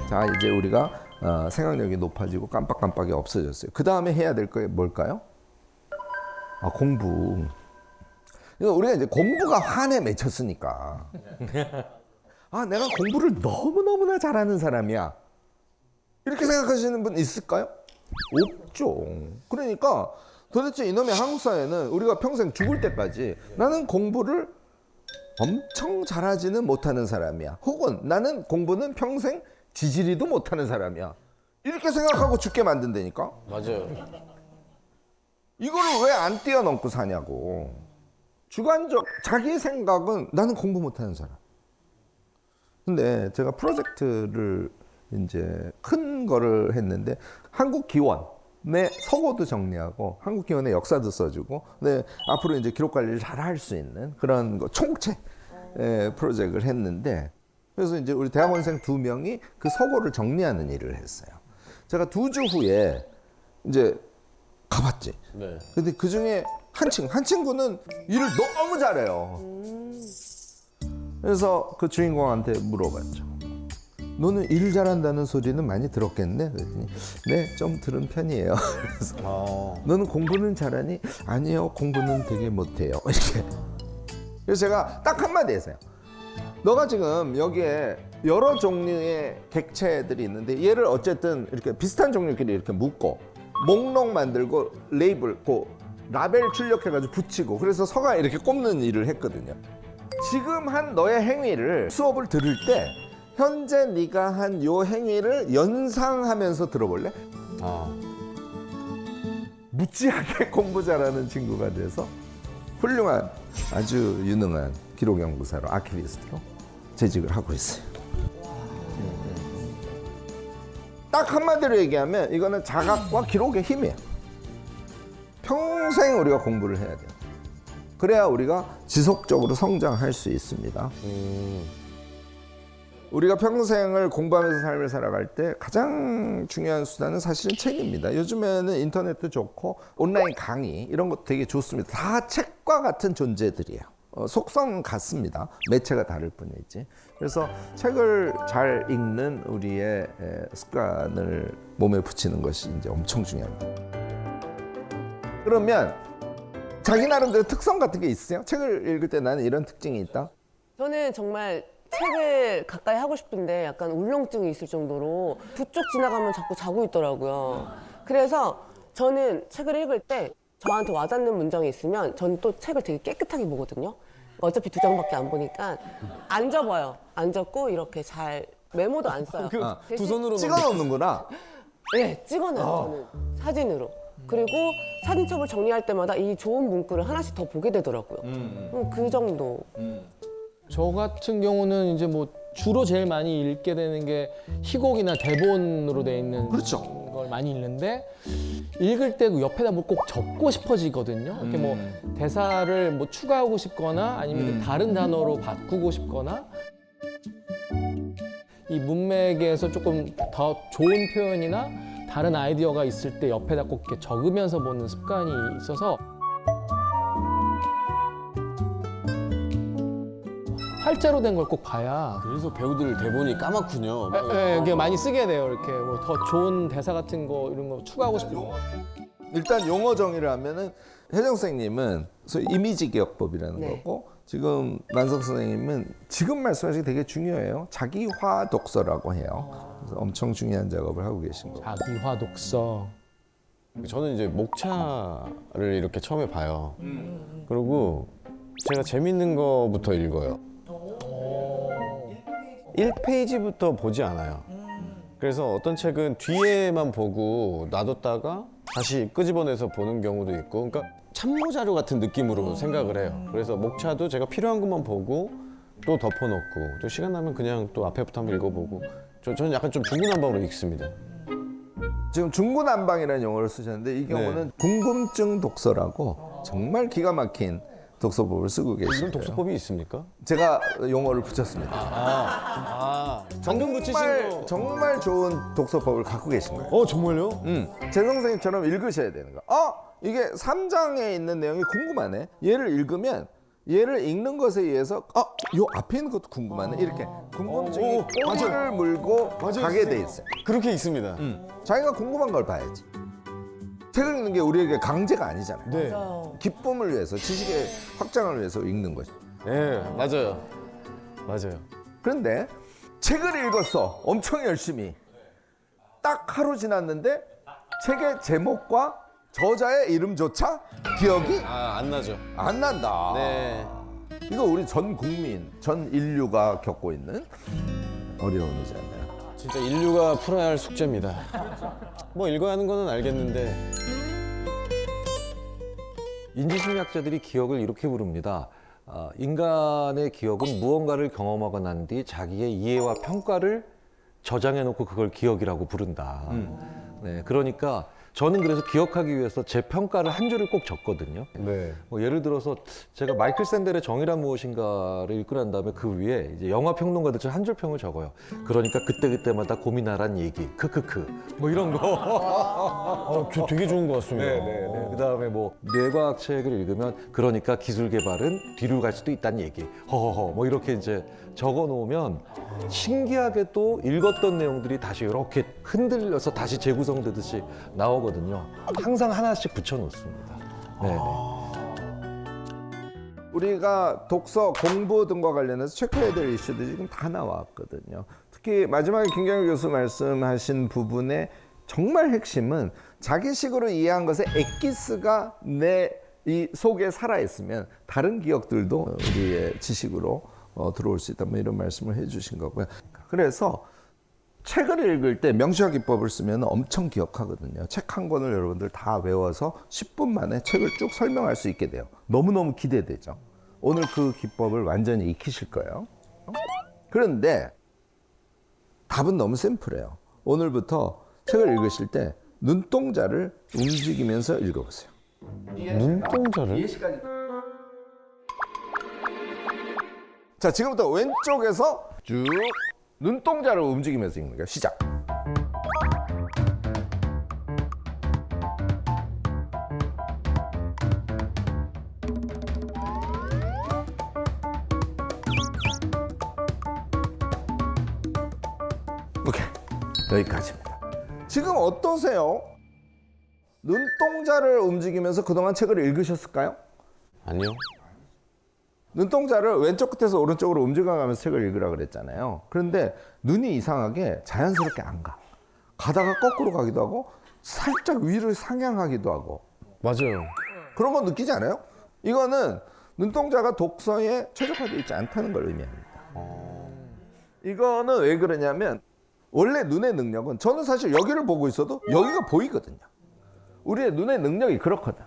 자, 이제 우리가 생각력이 높아지고 깜빡깜빡이 없어졌어요. 그 다음에 해야 될 거 뭘까요? 공부. 그러니까 우리가 이제 공부가 환에 맺혔으니까. 내가 공부를 너무너무나 잘하는 사람이야. 이렇게 생각하시는 분 있을까요? 없죠. 그러니까 도대체 이놈의 한국 사회는 우리가 평생 죽을 때까지 나는 공부를 엄청 잘하지는 못하는 사람이야. 혹은 나는 공부는 평생 지지리도 못하는 사람이야. 이렇게 생각하고 죽게 만든다니까. 맞아요. 이거를 왜 안 뛰어넘고 사냐고. 주관적 자기 생각은 나는 공부 못하는 사람. 근데 제가 프로젝트를 이제 큰 거를 했는데 한국 기원의 서고도 정리하고 한국 기원의 역사도 써주고, 네, 앞으로 이제 기록 관리를 잘 할 수 있는 그런 거 총체 프로젝트를 했는데, 그래서 이제 우리 대학원생 2명이 그 서고를 정리하는 일을 했어요. 제가 2주 후에 이제 가봤지. 네. 근데 그 중에 한 친구는 일을 너무 잘해요. 그래서 그 주인공한테 물어봤죠. 너는 일 잘한다는 소리는 많이 들었겠네? 그랬더니 네, 좀 들은 편이에요. 그래서 너는 공부는 잘하니? 아니요, 공부는 되게 못해요. 이렇게. 그래서 제가 딱 한마디 했어요. 너가 지금 여기에 여러 종류의 객체들이 있는데 얘를 어쨌든 이렇게 비슷한 종류끼리 이렇게 묶고 목록 만들고 레이블, 라벨 출력해가지고 붙이고, 그래서 서가 이렇게 꼽는 일을 했거든요. 지금 한 너의 행위를 수업을 들을 때 현재 네가 한 요 행위를 연상하면서 들어볼래? 무지하게 공부 잘하는 친구가 돼서 훌륭한 아주 유능한 기록 연구사로, 아키비스트로 재직을 하고 있어요. 딱 한마디로 얘기하면 이거는 자각과 기록의 힘이에요. 평생 우리가 공부를 해야 돼요. 그래야 우리가 지속적으로 성장할 수 있습니다. 우리가 평생을 공부하면서 삶을 살아갈 때 가장 중요한 수단은 사실은 책입니다. 요즘에는 인터넷도 좋고 온라인 강의 이런 것도 되게 좋습니다. 다 책과 같은 존재들이에요. 속성 같습니다. 매체가 다를 뿐이지. 그래서 책을 잘 읽는 우리의 습관을 몸에 붙이는 것이 이제 엄청 중요합니다. 그러면 자기 나름대로 특성 같은 게 있으세요? 책을 읽을 때 나는 이런 특징이 있다? 저는 정말 책을 가까이 하고 싶은데 약간 울렁증이 있을 정도로 부쩍 지나가면 자꾸 자고 있더라고요. 그래서 저는 책을 읽을 때 저한테 와닿는 문장이 있으면 저는 또 책을 되게 깨끗하게 보거든요. 어차피 2장밖에 안 보니까 안 접어요. 안 접고 이렇게 잘 메모도 안 써요. 두 손으로 찍어 놓는구나. 네, 찍어놔요. 저는 사진으로. 그리고 사진첩을 정리할 때마다 이 좋은 문구를 하나씩 더 보게 되더라고요. 그 정도. 저 같은 경우는 이제 뭐 주로 제일 많이 읽게 되는 게 희곡이나 대본으로 돼 있는 그렇죠. 걸 많이 읽는데, 읽을 때 그 옆에다 뭐 꼭 적고 싶어지거든요. 이렇게 뭐 대사를 뭐 추가하고 싶거나 아니면 다른 단어로 바꾸고 싶거나, 이 문맥에서 조금 더 좋은 표현이나 다른 아이디어가 있을 때 옆에다 꼭 이렇게 적으면서 보는 습관이 있어서 활자로 된 걸 꼭 봐야. 그래서 배우들 대본이 까맣군요. 네, 이게 많이 쓰게 돼요. 이렇게 뭐 더 좋은 대사 같은 거 이런 거 추가하고 싶은 거. 일단 용어 정의를 하면은 혜정 선생님은 소위 이미지 기억법이라는 네. 거고, 지금 만석 선생님은 지금 말씀하신 게 되게 중요해요. 자기화 독서라고 해요. 그래서 엄청 중요한 작업을 하고 계신 거고. 자기화 독서. 저는 이제 목차를 이렇게 처음에 봐요. 그리고 제가 재밌는 거부터 읽어요. 1페이지부터 보지 않아요. 그래서 어떤 책은 뒤에만 보고 놔뒀다가 다시 끄집어내서 보는 경우도 있고, 그러니까 참고 자료 같은 느낌으로 생각을 해요. 그래서 목차도 제가 필요한 것만 보고 또 덮어놓고, 또 시간 나면 그냥 또 앞에부터 한번 읽어보고, 저는 약간 좀 중구난방으로 읽습니다. 지금 중구난방이라는 용어를 쓰셨는데 이 경우는 궁금증 독서라고 정말 기가 막힌 독서법을 쓰고 계시고요. 이런 독서법이 있습니까? 제가 용어를 붙였습니다. 방금 붙이신 거. 정말 좋은 독서법을 갖고 계신 거예요. 정말요? 제 선생님처럼 읽으셔야 되는 거. 이게 3장에 있는 내용이 궁금하네. 얘를 읽으면 얘를 읽는 것에 의해서 요 앞에 있는 것도 궁금하네 이렇게 궁금증이 꼬리를 물고 가게 돼 있어요. 그렇게 있습니다. 자기가 궁금한 걸 봐야지. 책을 읽는 게 우리에게 강제가 아니잖아요. 네. 기쁨을 위해서 지식의 확장을 위해서 읽는 거죠. 네, 맞아요. 맞아요. 그런데 책을 읽었어. 엄청 열심히. 딱 하루 지났는데 책의 제목과 저자의 이름조차 기억이 안 나죠. 안 난다. 네. 이거 우리 전 국민, 전 인류가 겪고 있는 어려움이잖아요. 진짜 인류가 풀어야 할 숙제입니다. 뭐 읽어야 하는 거는 알겠는데. 인지심리학자들이 기억을 이렇게 부릅니다. 인간의 기억은 무언가를 경험하고 난 뒤 자기의 이해와 평가를 저장해놓고 그걸 기억이라고 부른다. 네, 그러니까 저는 그래서 기억하기 위해서 제 평가를 한 줄을 꼭 적거든요. 네. 뭐 예를 들어서 제가 마이클 샌델의 정의란 무엇인가를 읽고 난 다음에 그 위에 이제 영화 평론가들처럼 한 줄 평을 적어요. 그러니까 그때그때마다 고민하란 얘기, 크크크, 뭐 이런 거. 되게 좋은 것 같습니다. 네. 그다음에 뭐 뇌과학 책을 읽으면 그러니까 기술 개발은 뒤로 갈 수도 있다는 얘기. 허허허. 뭐 이렇게 이제 적어 놓으면 신기하게도 읽었던 내용들이 다시 이렇게 흔들려서 다시 재구성되듯이 나오거든요. 항상 하나씩 붙여 놓습니다. 네. 우리가 독서, 공부 등과 관련해서 체크해야 될 이슈들이 지금 다 나왔거든요. 특히 마지막에 김경일 교수 말씀하신 부분의 정말 핵심은 자기식으로 이해한 것의 엑기스가 내 이 속에 살아있으면 다른 기억들도 우리의 지식으로 들어올 수 있다. 뭐 이런 말씀을 해주신 거고요. 그래서 책을 읽을 때 명시화 기법을 쓰면 엄청 기억하거든요. 책 한 권을 여러분들 다 외워서 10분 만에 책을 쭉 설명할 수 있게 돼요. 너무너무 기대되죠. 오늘 그 기법을 완전히 익히실 거예요. 그런데 답은 너무 심플해요. 오늘부터 책을 읽으실 때 눈동자를 움직이면서 읽어보세요. 눈동자를? 자, 지금부터 왼쪽에서 쭉 눈동자를 움직이면서 읽는 거예요. 시작. 오케이. 여기까지입니다. 지금 어떠세요? 눈동자를 움직이면서 그동안 책을 읽으셨을까요? 아니요. 눈동자를 왼쪽 끝에서 오른쪽으로 움직여가면서 책을 읽으라 그랬잖아요. 그런데 눈이 이상하게 자연스럽게 안 가. 가다가 거꾸로 가기도 하고 살짝 위로 상향하기도 하고 맞아요. 그런 거 느끼지 않아요? 이거는 눈동자가 독서에 최적화되어 있지 않다는 걸 의미합니다. 이거는 왜 그러냐면 원래 눈의 능력은 저는 사실 여기를 보고 있어도 여기가 보이거든요. 우리의 눈의 능력이 그렇거든.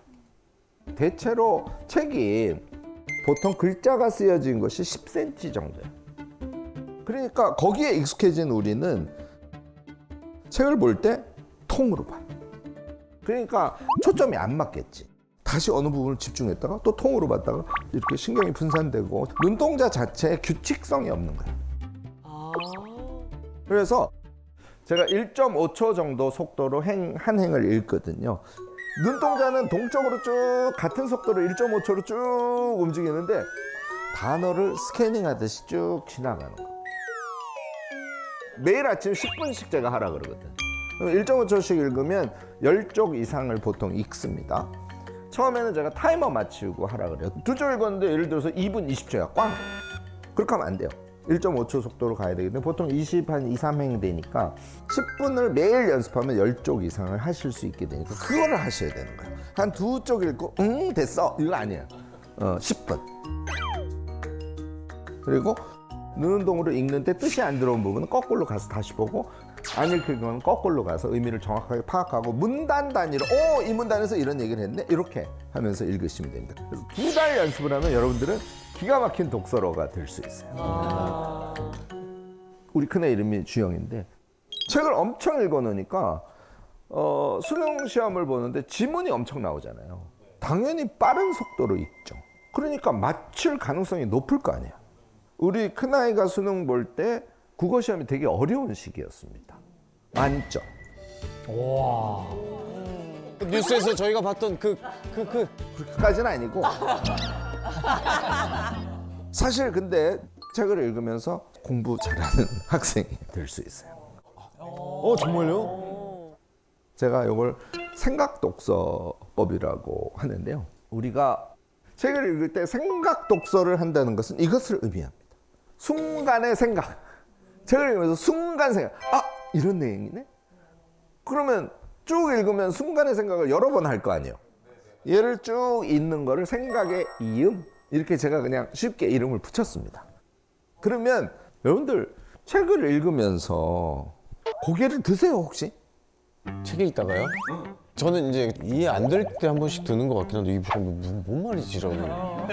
대체로 책이 보통 글자가 쓰여진 것이 10cm 정도예요. 그러니까 거기에 익숙해진 우리는 책을 볼 때 통으로 봐요. 그러니까 초점이 안 맞겠지. 다시 어느 부분을 집중했다가 또 통으로 봤다가 이렇게 신경이 분산되고 눈동자 자체에 규칙성이 없는 거예요. 그래서 제가 1.5초 정도 속도로 한 행을 읽거든요. 눈동자는 동쪽으로 쭉 같은 속도로 1.5초로 쭉 움직이는데 단어를 스캐닝하듯이 쭉 지나가는 거. 매일 아침 10분씩 제가 하라 그러거든. 1.5초씩 읽으면 10쪽 이상을 보통 읽습니다. 처음에는 제가 타이머 맞추고 하라 그래요. 2쪽 읽었는데 예를 들어서 2분 20초야. 꽝! 그렇게 하면 안 돼요. 1.5초 속도로 가야 되기 때문에 보통 2, 3행 되니까 10분을 매일 연습하면 10쪽 이상을 하실 수 있게 되니까 그거를 하셔야 되는 거예요. 한 2쪽 읽고 됐어 이거 아니에요. 10분. 그리고 눈운동으로 읽는데 뜻이 안 들어온 부분은 거꾸로 가서 다시 보고 안 읽히면 거꾸로 가서 의미를 정확하게 파악하고 문단 단위로 이 문단에서 이런 얘기를 했네 이렇게 하면서 읽으시면 됩니다. 그래서 2달 연습을 하면 여러분들은 기가 막힌 독서로가 될 수 있어요. 우리 큰애 이름이 주영인데 책을 엄청 읽어놓으니까 수능 시험을 보는데 지문이 엄청 나오잖아요. 당연히 빠른 속도로 읽죠. 그러니까 맞출 가능성이 높을 거 아니에요. 우리 큰아이가 수능 볼 때 국어 시험이 되게 어려운 시기였습니다. 만점. 뉴스에서 저희가 봤던 그렇게까지는 아니고 사실 근데 책을 읽으면서 공부 잘하는 학생이 될 수 있어요. 정말요? 제가 이걸 생각 독서법이라고 하는데요. 우리가 책을 읽을 때 생각 독서를 한다는 것은 이것을 의미합니다. 순간의 생각. 책을 읽으면서 순간 생각. 아, 이런 내용이네? 그러면 쭉 읽으면 순간의 생각을 여러 번 할 거 아니에요. 얘를 쭉 읽는 거를 생각의 이음? 이렇게 제가 그냥 쉽게 이름을 붙였습니다. 그러면 여러분들 책을 읽으면서 고개를 드세요, 혹시? 책에 있다가요? 저는 이제 이해 안 될 때 한 번씩 드는 것 같긴 한데 이게 뭔 말이지 이러면.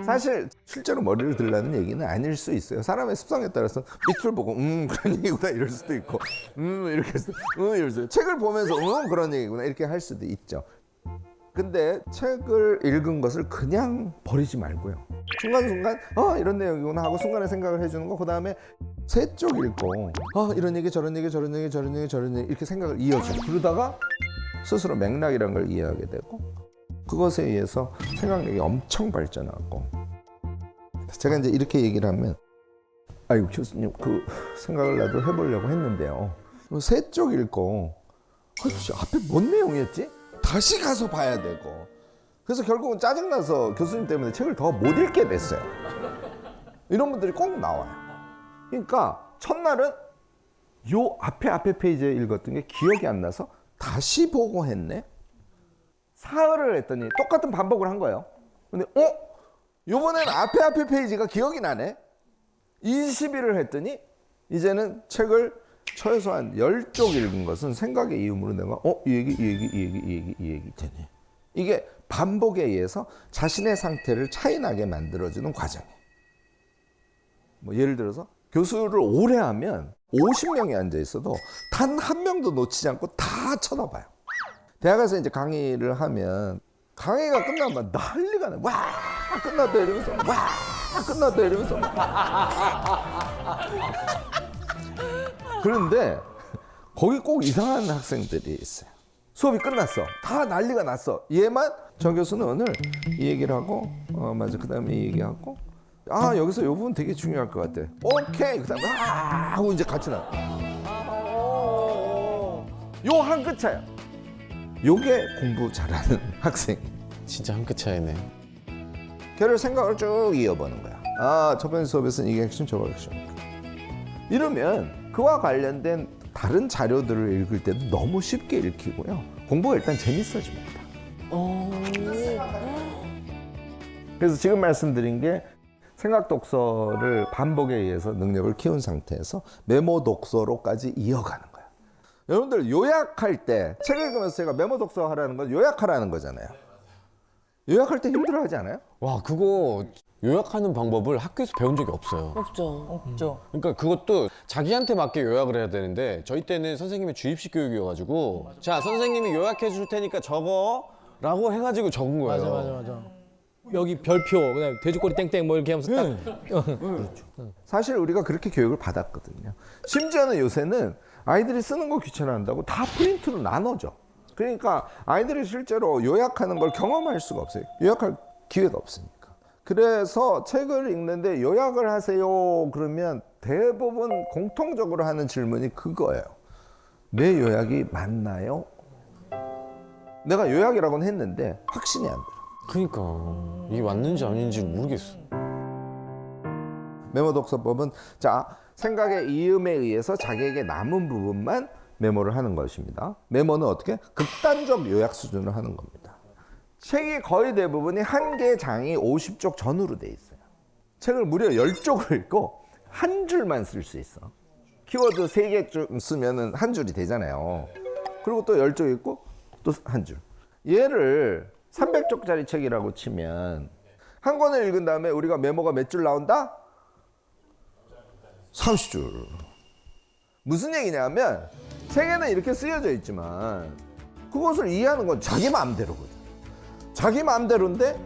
사실 실제로 머리를 들라는 얘기는 아닐 수 있어요. 사람의 습성에 따라서 밑을 보고 그런 얘기구나 이럴 수도 있고 이렇게 해서 이럴 수도 있고 책을 보면서 그런 얘기구나 이렇게 할 수도 있죠. 근데 책을 읽은 것을 그냥 버리지 말고요. 순간순간 이런 내용이구나 하고 순간에 생각을 해주는 거. 그다음에 세 쪽 읽고 이런 얘기 저런 얘기 저런 얘기 저런 얘기 저런 얘기 이렇게 생각을 이어줘요. 그러다가 스스로 맥락이라는 걸 이해하게 되고 그것에 의해서 생각력이 엄청 발전하고. 제가 이제 이렇게 얘기를 하면 아이고 교수님 그 생각을 나도 해보려고 했는데요. 세 쪽 읽고 앞에 뭔 내용이었지? 다시 가서 봐야 되고. 그래서 결국은 짜증나서 교수님 때문에 책을 더 못 읽게 됐어요. 이런 분들이 꼭 나와요. 그러니까 첫날은 요 앞에 페이지에 읽었던 게 기억이 안 나서 다시 보고 했네. 사흘을 했더니 똑같은 반복을 한 거예요. 근데 요번엔 앞에 페이지가 기억이 나네. 20일을 했더니 이제는 책을 최소한 10쪽 읽은 것은 생각의 이음으로 내가 이 얘기 되네. 이게 반복에 의해서 자신의 상태를 차이나게 만들어주는 과정이에요. 뭐 예를 들어서 교수를 오래 하면 50명이 앉아 있어도 단 한 명도 놓치지 않고 다 쳐다봐요. 대학에서 이제 강의를 하면 강의가 끝나면 난리가 나. 와 끝났다 이러면서 와 끝났다 이러면서 그런데 거기 꼭 이상한 학생들이 있어요. 수업이 끝났어. 다 난리가 났어. 얘만 정 교수는 오늘 이 얘기를 하고 맞아 그 다음에 이 얘기하고 여기서 이 부분 되게 중요할 것 같아. 오케이 그 다음에 하고 이제 같이 나와. 요 한 끗 차야. 요게 공부 잘하는 학생. 진짜 한 끗 차이네. 걔를 생각을 쭉 이어보는 거야. 저번 수업에서는 이게 핵심 저거 핵심. 이러면 그와 관련된 다른 자료들을 읽을 때도 너무 쉽게 읽히고요. 공부가 일단 재밌어집니다. 그래서 지금 말씀드린 게 생각 독서를 반복에 의해서 능력을 키운 상태에서 메모 독서로까지 이어가는 거예요. 여러분들 요약할 때 책 읽으면서 제가 메모 독서 하라는 건 요약하라는 거잖아요. 요약할 때 힘들어하지 않아요? 와 그거 요약하는 방법을 학교에서 배운 적이 없어요. 없죠. 그러니까 그것도 자기한테 맞게 요약을 해야 되는데 저희 때는 선생님이 주입식 교육이어가지고 자 선생님이 요약해 줄 테니까 적어라고 해가지고 적은 거예요. 맞아. 여기 별표, 그다음에 돼지꼬리 땡땡 뭐 이렇게 하면서 딱. 사실 우리가 그렇게 교육을 받았거든요. 심지어는 요새는 아이들이 쓰는 거 귀찮아한다고 다 프린트로 나눠줘. 그러니까 아이들이 실제로 요약하는 걸 경험할 수가 없어요. 요약할 기회가 없으니까. 그래서 책을 읽는데 요약을 하세요 그러면 대부분 공통적으로 하는 질문이 그거예요. 내 요약이 맞나요? 내가 요약이라고는 했는데 확신이 안 들어. 그러니까 이게 맞는지 아닌지 모르겠어. 메모 독서법은 생각의 이음에 의해서 자기에게 남은 부분만 메모를 하는 것입니다. 메모는 어떻게? 극단적 요약 수준을 하는 겁니다. 책이 거의 대부분이 한 개의 장이 50쪽 전후로 돼 있어요. 책을 무려 10쪽을 읽고 한 줄만 쓸 수 있어. 키워드 3개 쓰면 한 줄이 되잖아요. 그리고 또 10쪽 읽고 또 한 줄. 얘를 300쪽짜리 책이라고 치면 한 권을 읽은 다음에 우리가 메모가 몇 줄 나온다? 30줄. 무슨 얘기냐면 책에는 이렇게 쓰여져 있지만 그것을 이해하는 건 자기 마음대로거든. 자기 마음대로인데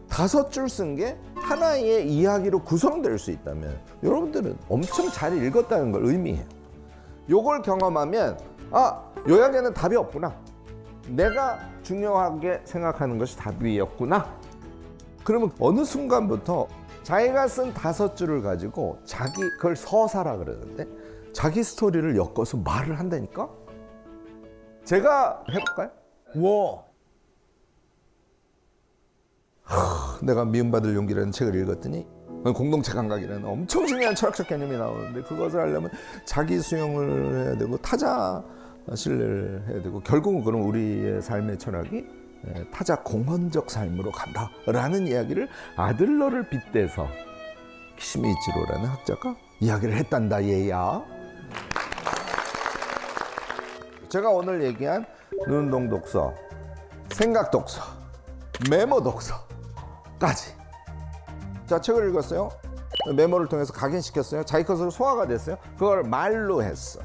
5줄 쓴 게 하나의 이야기로 구성될 수 있다면 여러분들은 엄청 잘 읽었다는 걸 의미해요. 요걸 경험하면 요약에는 답이 없구나. 내가 중요하게 생각하는 것이 답이었구나. 그러면 어느 순간부터 자기가 쓴 5줄을 가지고 자기 그걸 서사라 그러는데 자기 스토리를 엮어서 말을 한다니까? 제가 해볼까요? 와. 내가 미움받을 용기라는 책을 읽었더니 공동체 감각이라는 엄청 중요한 철학적 개념이 나오는데 그것을 하려면 자기 수용을 해야 되고 타자 신뢰를 해야 되고 결국은 그럼 우리의 삶의 철학이 타자 공헌적 삶으로 간다라는 이야기를 아들러를 빗대서 키시미치로라는 학자가 이야기를 했단다 얘야. 제가 오늘 얘기한 눈동 독서, 생각 독서, 메모 독서까지. 자, 책을 읽었어요. 메모를 통해서 각인시켰어요. 자기 것으로 소화가 됐어요. 그걸 말로 했어.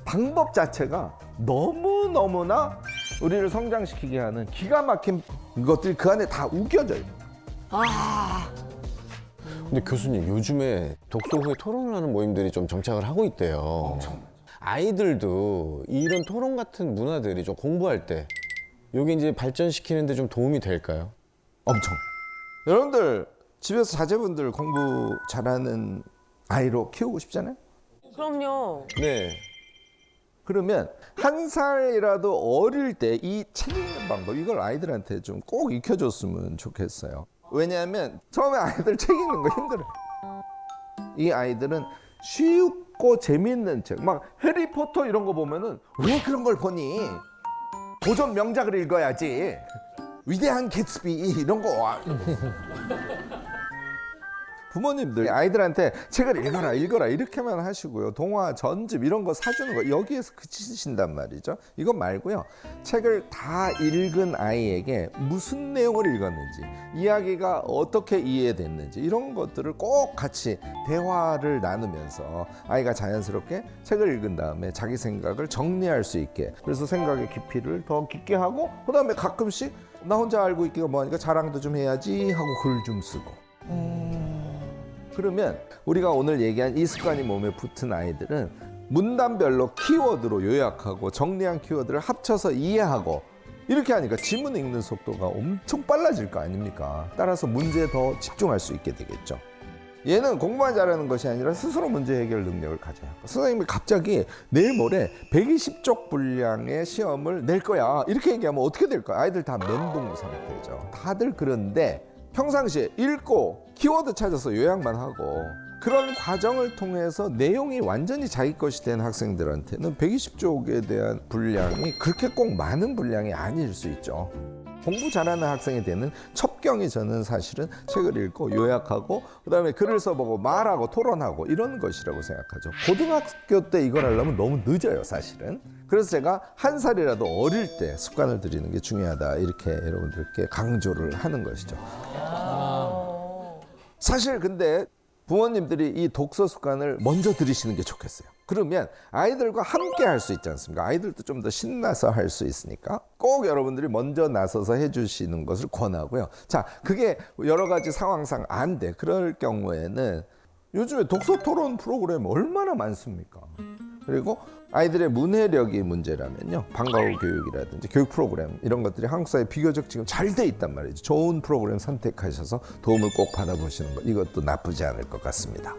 방법 자체가 너무너무나 우리를 성장시키게 하는 기가 막힌 것들이 그 안에 다 우겨져요. 근데 교수님 요즘에 독서 후에 토론을 하는 모임들이 좀 정착을 하고 있대요. 아이들도 이런 토론 같은 문화들이 좀 공부할 때 여기 이제 발전시키는데 좀 도움이 될까요? 엄청. 여러분들 집에서 자제분들 공부 잘하는 아이로 키우고 싶잖아요. 그럼요. 네. 그러면 1살이라도 어릴 때 이 책 읽는 방법 이걸 아이들한테 좀 꼭 익혀줬으면 좋겠어요. 왜냐하면 처음에 아이들 책 읽는 거 힘들어요. 이 아이들은 쉽고 재미있는 책, 막 해리포터 이런 거 보면은 왜 그런 걸 보니? 고전 명작을 읽어야지. 위대한 개츠비 이런 거. 부모님들 아이들한테 책을 읽어라 이렇게만 하시고요. 동화, 전집 이런 거 사주는 거 여기에서 그치신단 말이죠. 이거 말고요. 책을 다 읽은 아이에게 무슨 내용을 읽었는지, 이야기가 어떻게 이해됐는지 이런 것들을 꼭 같이 대화를 나누면서 아이가 자연스럽게 책을 읽은 다음에 자기 생각을 정리할 수 있게, 그래서 생각의 깊이를 더 깊게 하고 그다음에 가끔씩 나 혼자 알고 있기가 뭐하니까 자랑도 좀 해야지 하고 글 좀 쓰고. 그러면 우리가 오늘 얘기한 이 습관이 몸에 붙은 아이들은 문단별로 키워드로 요약하고 정리한 키워드를 합쳐서 이해하고 이렇게 하니까 지문 읽는 속도가 엄청 빨라질 거 아닙니까? 따라서 문제에 더 집중할 수 있게 되겠죠. 얘는 공부만 잘하는 것이 아니라 스스로 문제 해결 능력을 가져요. 선생님이 갑자기 내일 모레 120쪽 분량의 시험을 낼 거야 이렇게 얘기하면 어떻게 될까요? 아이들 다 멘붕 상태죠. 다들 그런데 평상시에 읽고 키워드 찾아서 요약만 하고 그런 과정을 통해서 내용이 완전히 자기 것이 된 학생들한테는 120쪽에 대한 분량이 그렇게 꼭 많은 분량이 아닐 수 있죠. 공부 잘하는 학생이 되는 첩경이 저는 사실은 책을 읽고 요약하고 그다음에 글을 써보고 말하고 토론하고 이런 것이라고 생각하죠. 고등학교 때 이걸 하려면 너무 늦어요, 사실은. 그래서 제가 1살이라도 어릴 때 습관을 들이는 게 중요하다 이렇게 여러분들께 강조를 하는 것이죠. 사실 근데 부모님들이 이 독서 습관을 먼저 들이시는 게 좋겠어요. 그러면 아이들과 함께 할 수 있지 않습니까? 아이들도 좀 더 신나서 할 수 있으니까 꼭 여러분들이 먼저 나서서 해주시는 것을 권하고요. 자, 그게 여러 가지 상황상 안 돼. 그럴 경우에는 요즘에 독서 토론 프로그램 얼마나 많습니까? 그리고 아이들의 문해력이 문제라면요, 방과후 교육이라든지 교육 프로그램 이런 것들이 한국 사회에 비교적 지금 잘 돼 있단 말이죠. 좋은 프로그램 선택하셔서 도움을 꼭 받아보시는 것, 이것도 나쁘지 않을 것 같습니다.